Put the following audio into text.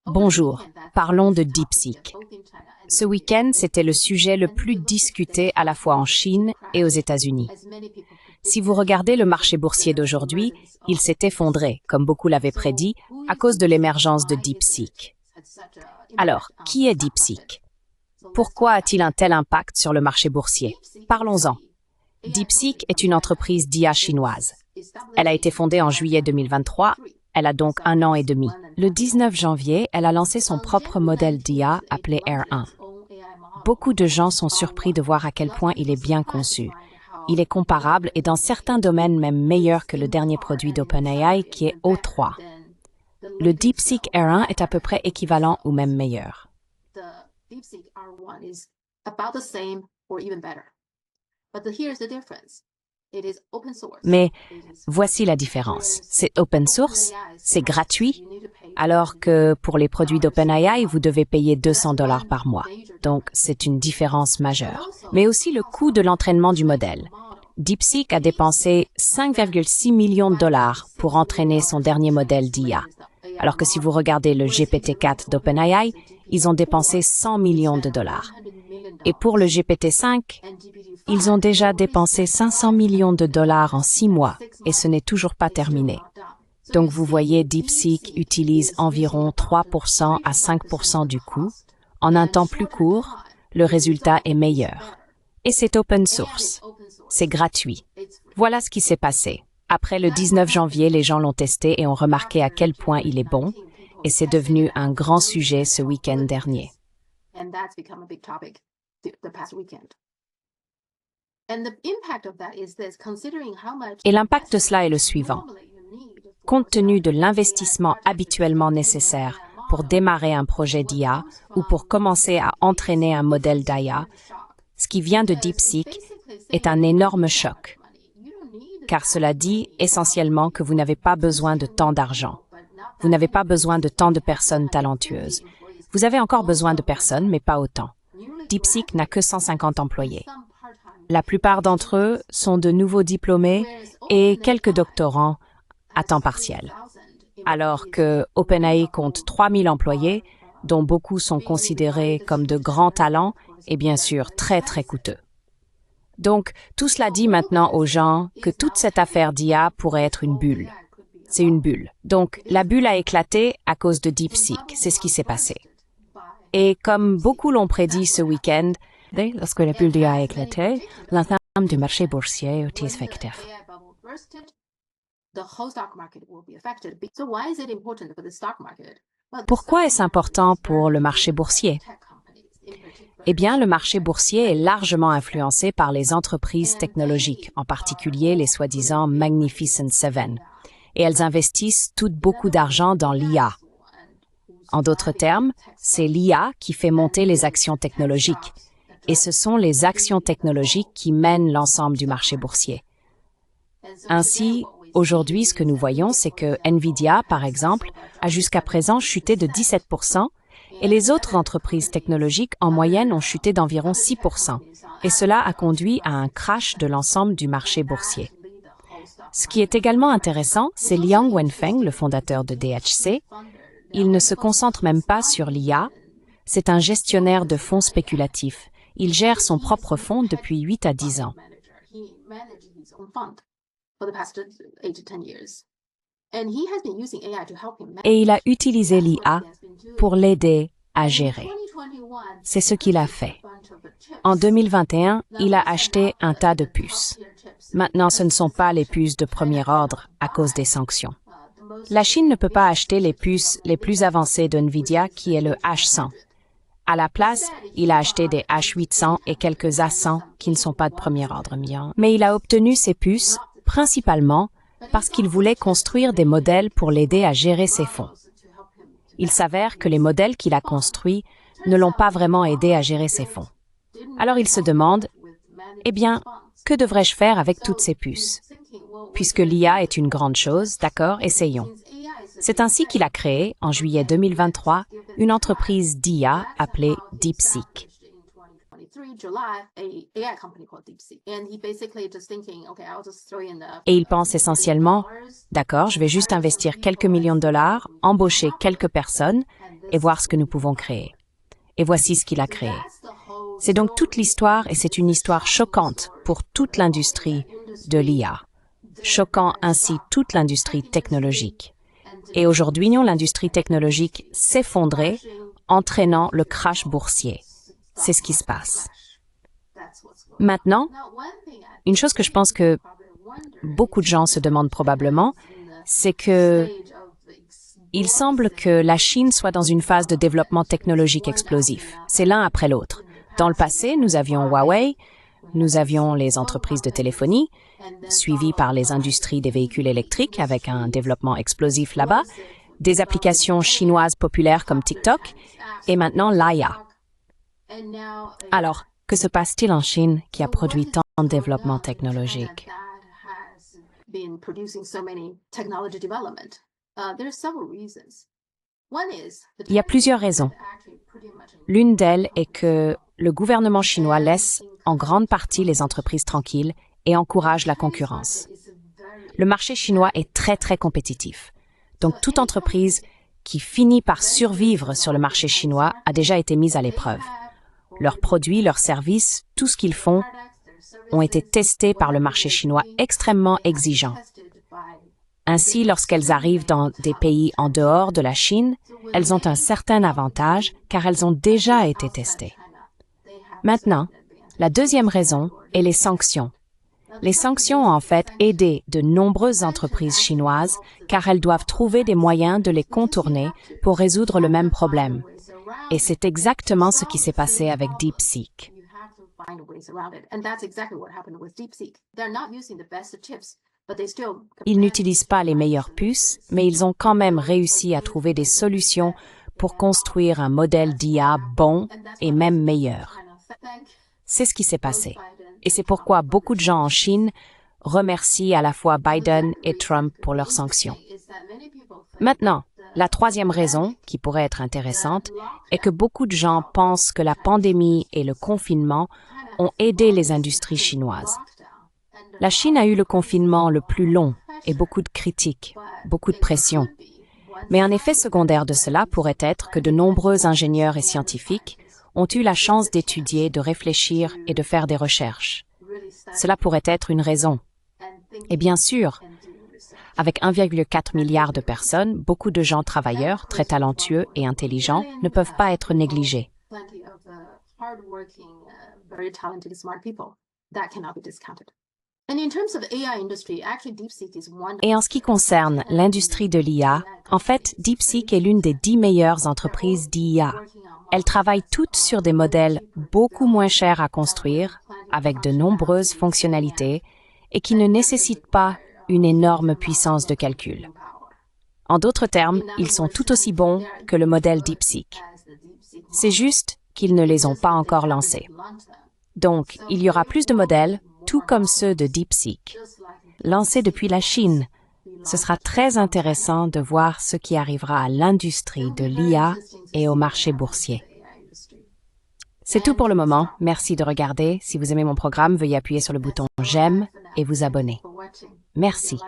Bonjour, parlons de DeepSeek. Ce week-end, c'était le sujet le plus discuté à la fois en Chine et aux États-Unis. Si vous regardez le marché boursier d'aujourd'hui, il s'est effondré, comme beaucoup l'avaient prédit, à cause de l'émergence de DeepSeek. Alors, qui est DeepSeek? Pourquoi a-t-il un tel impact sur le marché boursier? Parlons-en. DeepSeek est une entreprise d'IA chinoise. Elle a été fondée en juillet 2023. Elle a donc 1 an et demi. Le 19 janvier, elle a lancé son propre modèle d'IA appelé R1. Beaucoup de gens sont surpris de voir à quel point il est bien conçu. Il est comparable et dans certains domaines même meilleur que le dernier produit d'OpenAI qui est O3. Le DeepSeek R1 est à peu près équivalent ou même meilleur. Mais voici la différence. C'est open source, c'est gratuit, alors que pour les produits d'OpenAI, vous devez payer $200 par mois. Donc, c'est une différence majeure. Mais aussi le coût de l'entraînement du modèle. DeepSeek a dépensé 5,6 millions de dollars pour entraîner son dernier modèle d'IA. Alors que si vous regardez le GPT-4 d'OpenAI, ils ont dépensé 100 millions de dollars. Et pour le GPT-5, ils ont déjà dépensé 500 millions de dollars en 6 mois et ce n'est toujours pas terminé. Donc vous voyez, DeepSeek utilise environ 3% à 5% du coût. En un temps plus court, le résultat est meilleur. Et c'est open source. C'est gratuit. Voilà ce qui s'est passé. Après le 19 janvier, les gens l'ont testé et ont remarqué à quel point il est bon. Et c'est devenu un grand sujet ce week-end dernier. Et l'impact de cela est le suivant. Compte tenu de l'investissement habituellement nécessaire pour démarrer un projet d'IA ou pour commencer à entraîner un modèle d'IA, ce qui vient de DeepSeek est un énorme choc. Car cela dit essentiellement que vous n'avez pas besoin de tant d'argent. Vous n'avez pas besoin de tant de personnes talentueuses. Vous avez encore besoin de personnes, mais pas autant. DeepSeek n'a que 150 employés. La plupart d'entre eux sont de nouveaux diplômés et quelques doctorants à temps partiel. Alors que OpenAI compte 3000 employés, dont beaucoup sont considérés comme de grands talents et bien sûr très très coûteux. Donc, tout cela dit maintenant aux gens que toute cette affaire d'IA pourrait être une bulle. C'est une bulle. Donc, la bulle a éclaté à cause de DeepSeek. C'est ce qui s'est passé. Et comme beaucoup l'ont prédit ce week-end, lorsque la bulle d'IA a éclaté, l'ensemble du marché boursier est effectif. Pourquoi est-ce important pour le marché boursier? Eh bien, le marché boursier est largement influencé par les entreprises technologiques, en particulier les soi-disant Magnificent Seven. Et elles investissent toutes beaucoup d'argent dans l'IA. En d'autres termes, c'est l'IA qui fait monter les actions technologiques. Et ce sont les actions technologiques qui mènent l'ensemble du marché boursier. Ainsi, aujourd'hui, ce que nous voyons, c'est que Nvidia, par exemple, a jusqu'à présent chuté de 17%, et les autres entreprises technologiques, en moyenne, ont chuté d'environ 6%. Et cela a conduit à un crash de l'ensemble du marché boursier. Ce qui est également intéressant, c'est Liang Wenfeng, le fondateur de DHC. Il ne se concentre même pas sur l'IA. C'est un gestionnaire de fonds spéculatifs. Il gère son propre fonds depuis 8 à 10 ans. Et il a utilisé l'IA pour l'aider à gérer. C'est ce qu'il a fait. En 2021, il a acheté un tas de puces. Maintenant, ce ne sont pas les puces de premier ordre à cause des sanctions. La Chine ne peut pas acheter les puces les plus avancées de Nvidia, qui est le H100. À la place, il a acheté des H800 et quelques A100 qui ne sont pas de premier ordre. Mais il a obtenu ces puces principalement parce qu'il voulait construire des modèles pour l'aider à gérer ses fonds. Il s'avère que les modèles qu'il a construits ne l'ont pas vraiment aidé à gérer ses fonds. Alors il se demande, eh bien, que devrais-je faire avec toutes ces puces? Puisque l'IA est une grande chose, d'accord, essayons. C'est ainsi qu'il a créé, en juillet 2023, une entreprise d'IA appelée DeepSeek. Et il pense essentiellement, d'accord, je vais juste investir quelques millions de dollars, embaucher quelques personnes et voir ce que nous pouvons créer. Et voici ce qu'il a créé. C'est donc toute l'histoire et c'est une histoire choquante pour toute l'industrie de l'IA, choquant ainsi toute l'industrie technologique. Et aujourd'hui, l'industrie technologique s'effondrait, entraînant le crash boursier. C'est ce qui se passe. Maintenant, une chose que je pense que beaucoup de gens se demandent probablement, c'est que il semble que la Chine soit dans une phase de développement technologique explosif. C'est l'un après l'autre. Dans le passé, nous avions Huawei, nous avions les entreprises de téléphonie, suivies par les industries des véhicules électriques avec un développement explosif là-bas, des applications chinoises populaires comme TikTok, et maintenant l'IA. Alors, que se passe-t-il en Chine qui a produit tant de développement technologique? Il y a plusieurs raisons. L'une d'elles est que le gouvernement chinois laisse en grande partie les entreprises tranquilles et encourage la concurrence. Le marché chinois est très compétitif. Donc toute entreprise qui finit par survivre sur le marché chinois a déjà été mise à l'épreuve. Leurs produits, leurs services, tout ce qu'ils font ont été testés par le marché chinois extrêmement exigeant. Ainsi, lorsqu'elles arrivent dans des pays en dehors de la Chine, elles ont un certain avantage car elles ont déjà été testées. Maintenant, la deuxième raison est les sanctions. Les sanctions ont en fait aidé de nombreuses entreprises chinoises car elles doivent trouver des moyens de les contourner pour résoudre le même problème. Et c'est exactement ce qui s'est passé avec DeepSeek. Ils n'utilisent pas les meilleures puces, mais ils ont quand même réussi à trouver des solutions pour construire un modèle d'IA bon et même meilleur. C'est ce qui s'est passé. Et c'est pourquoi beaucoup de gens en Chine remercient à la fois Biden et Trump pour leurs sanctions. Maintenant, la troisième raison, qui pourrait être intéressante, est que beaucoup de gens pensent que la pandémie et le confinement ont aidé les industries chinoises. La Chine a eu le confinement le plus long et beaucoup de critiques, beaucoup de pression. Mais un effet secondaire de cela pourrait être que de nombreux ingénieurs et scientifiques ont eu la chance d'étudier, de réfléchir et de faire des recherches. Cela pourrait être une raison. Et bien sûr, avec 1,4 milliard de personnes, beaucoup de gens travailleurs, très talentueux et intelligents ne peuvent pas être négligés. Et en ce qui concerne l'industrie de l'IA, en fait, DeepSeek est l'une des 10 meilleures entreprises d'IA. Elles travaillent toutes sur des modèles beaucoup moins chers à construire, avec de nombreuses fonctionnalités, et qui ne nécessitent pas une énorme puissance de calcul. En d'autres termes, ils sont tout aussi bons que le modèle DeepSeek. C'est juste qu'ils ne les ont pas encore lancés. Donc, il y aura plus de modèles, tout comme ceux de DeepSeek, lancés depuis la Chine. Ce sera très intéressant de voir ce qui arrivera à l'industrie de l'IA et au marché boursier. C'est tout pour le moment. Merci de regarder. Si vous aimez mon programme, veuillez appuyer sur le bouton « J'aime » et vous abonner. Merci.